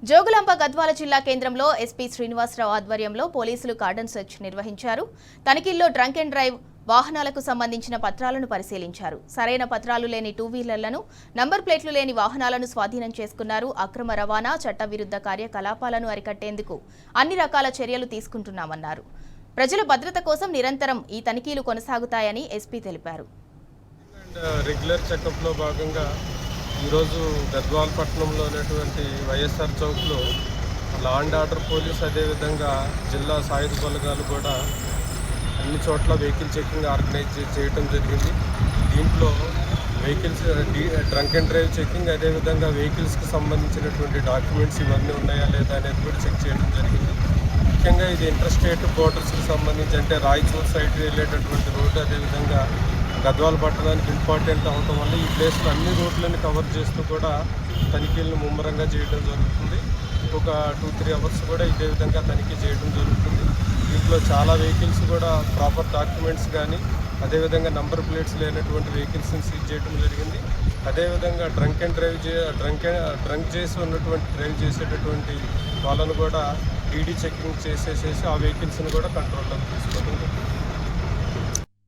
జోగులాంబ గద్వాల జిల్లా కేంద్రంలో ఎస్పీ శ్రీనివాసరావు ఆధ్వర్యంలో పోలీసులు కార్డన్ సెర్చ్ నిర్వహించారు. తనిఖీల్లో డ్రంక్ అండ్ డ్రైవ్ వాహనాలకు సంబంధించిన పత్రాలను పరిశీలించారు. సరైన పత్రాలు లేని టూ వీలర్లను, నంబర్ ప్లేట్లు లేని వాహనాలను స్వాధీనం చేసుకున్నారు. అక్రమ రవాణా, చట్టవిరుద్ధ కార్యకలాపాలను అరికట్టేందుకు అన్ని రకాల చర్యలు తీసుకుంటున్నామన్నారు. ప్రజల భద్రత కోసం నిరంతరం ఈ తనిఖీలు కొనసాగుతాయని ఎస్పీ తెలిపారు. రెగ్యులర్ చెకప్లో భాగంగా ఈరోజు గద్వాల పట్టణంలో ఉన్నటువంటి వైఎస్ఆర్ చౌక్లో లా అండ్ ఆర్డర్ పోలీస్, అదేవిధంగా జిల్లా సాయుధ బలగాలు కూడా అన్ని చోట్ల వెహికల్ చెకింగ్ ఆర్గనైజ్ చేయడం జరిగింది. దీంట్లో vehicles drunk and drive checking, అదేవిధంగా వెహికల్స్కి సంబంధించినటువంటి డాక్యుమెంట్స్ ఇవన్నీ ఉన్నాయా లేదా అనేది కూడా చెక్ చేయడం జరిగింది. ముఖ్యంగా ఇది ఇంటర్ స్టేట్ బోర్డర్స్కి సంబంధించి, అంటే రాయచూర్ సైడ్ వెళ్ళేటటువంటి రోడ్డు, అదేవిధంగా గద్వాల పట్టణానికి ఇంపార్టెంట్ అవడం వల్ల ఈ ప్లేస్లో అన్ని రోడ్లను కవర్ చేస్తూ కూడా తనిఖీలను ముమ్మరంగా చేయడం జరుగుతుంది. ఒక 2-3 అవర్స్ కూడా ఇదే విధంగా తనిఖీ చేయడం జరుగుతుంది. దీంట్లో చాలా వెహికల్స్ కూడా ప్రాపర్ డాక్యుమెంట్స్ కానీ, అదేవిధంగా నంబర్ ప్లేట్స్ లేనటువంటి వెహికల్స్ని సీజ్ చేయడం జరిగింది. అదేవిధంగా డ్రంక్ చేసి ఉన్నటువంటి డ్రైవ్ చేసేటటువంటి వాళ్ళను కూడా ఈడీ చెకింగ్ చేసేసేసి ఆ వెహికల్స్ని కూడా కంట్రోల్లోకి తీసుకోవడం జరుగుతుంది.